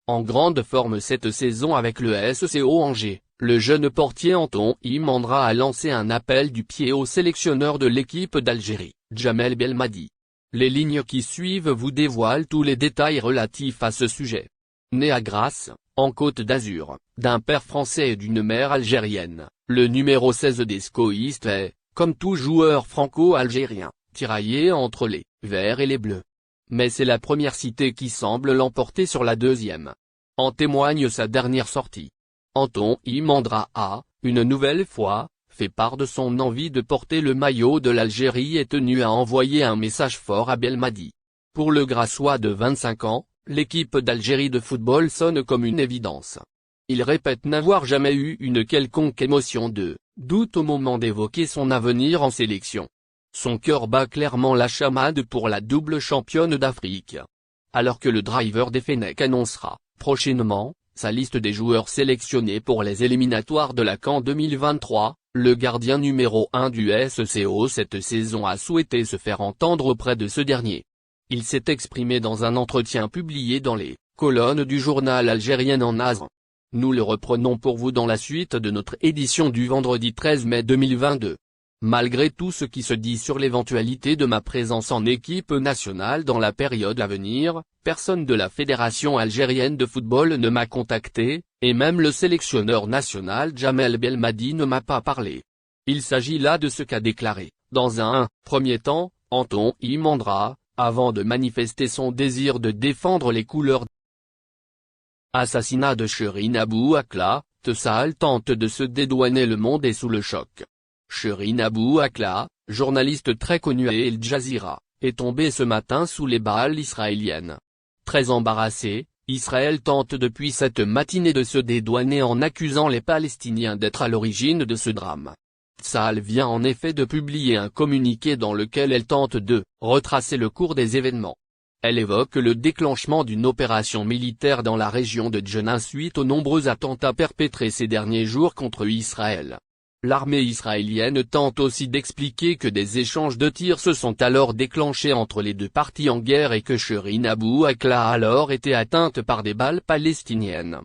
En grande forme cette saison avec le SCO Angers, le jeune portier Anton Imandra a lancé un appel du pied au sélectionneur de l'équipe d'Algérie, Djamel Belmadi. Les lignes qui suivent vous dévoilent tous les détails relatifs à ce sujet. Né à Grasse, en Côte d'Azur, d'un père français et d'une mère algérienne, le numéro 16 des scoïstes est, comme tout joueur franco-algérien, tiraillé entre les verts et les bleus. Mais c'est la première cité qui semble l'emporter sur la deuxième. En témoigne sa dernière sortie. Anton Imandra a, une nouvelle fois, fait part de son envie de porter le maillot de l'Algérie et tenu à envoyer un message fort à Belmadi. Pour le Grassois de 25 ans, l'équipe d'Algérie de football sonne comme une évidence. Il répète n'avoir jamais eu une quelconque émotion de doute au moment d'évoquer son avenir en sélection. Son cœur bat clairement la chamade pour la double championne d'Afrique. Alors que le driver des Fennecs annoncera, prochainement, sa liste des joueurs sélectionnés pour les éliminatoires de la CAN 2023, le gardien numéro 1 du SCO cette saison a souhaité se faire entendre auprès de ce dernier. Il s'est exprimé dans un entretien publié dans les colonnes du journal algérien En Azr. Nous le reprenons pour vous dans la suite de notre édition du vendredi 13 mai 2022. Malgré tout ce qui se dit sur l'éventualité de ma présence en équipe nationale dans la période à venir, personne de la Fédération algérienne de football ne m'a contacté, et même le sélectionneur national Djamel Belmadi ne m'a pas parlé. Il s'agit là de ce qu'a déclaré, dans un premier temps, Anton Imandra, avant de manifester son désir de défendre les couleurs. Assassinat de Chérine Abou Akla, Tessal tente de se dédouaner, le monde est sous le choc. Chérine Abou Akla, journaliste très connue à El Jazeera, est tombée ce matin sous les balles israéliennes. Très embarrassé, Israël tente depuis cette matinée de se dédouaner en accusant les Palestiniens d'être à l'origine de ce drame. Tsahal vient en effet de publier un communiqué dans lequel elle tente de retracer le cours des événements. Elle évoque le déclenchement d'une opération militaire dans la région de Jenin suite aux nombreux attentats perpétrés ces derniers jours contre Israël. L'armée israélienne tente aussi d'expliquer que des échanges de tirs se sont alors déclenchés entre les deux parties en guerre et que Chérine Abou Akla a alors été atteinte par des balles palestiniennes.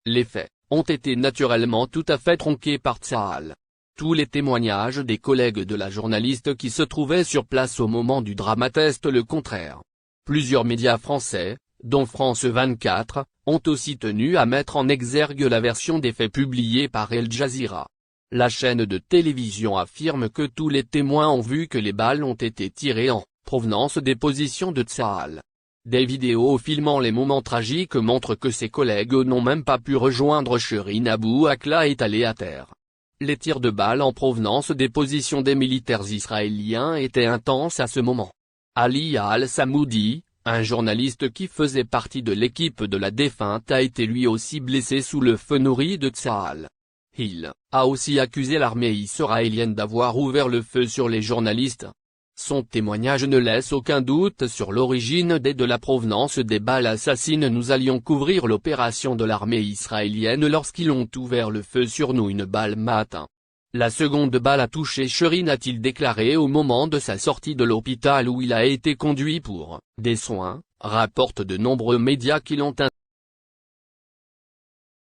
Les faits ont été naturellement tout à fait tronqués par Tsahal. Tous les témoignages des collègues de la journaliste qui se trouvaient sur place au moment du drame attestent le contraire. Plusieurs médias français, dont France 24, ont aussi tenu à mettre en exergue la version des faits publiée par El Jazeera. La chaîne de télévision affirme que tous les témoins ont vu que les balles ont été tirées en provenance des positions de Tsahal. Des vidéos filmant les moments tragiques montrent que ses collègues n'ont même pas pu rejoindre Chérine Abou Akla étalée à terre. Les tirs de balles en provenance des positions des militaires israéliens étaient intenses à ce moment. Ali Al-Samoudi, un journaliste qui faisait partie de l'équipe de la défunte, a été lui aussi blessé sous le feu nourri de Tsahal. Il a aussi accusé l'armée israélienne d'avoir ouvert le feu sur les journalistes. Son témoignage ne laisse aucun doute sur l'origine et de la provenance des balles assassines. Nous allions couvrir l'opération de l'armée israélienne lorsqu'ils ont ouvert le feu sur nous. Une balle m'a atteint. La seconde balle a touché Chérine, a-t-il déclaré au moment de sa sortie de l'hôpital où il a été conduit pour des soins, rapportent de nombreux médias qui l'ont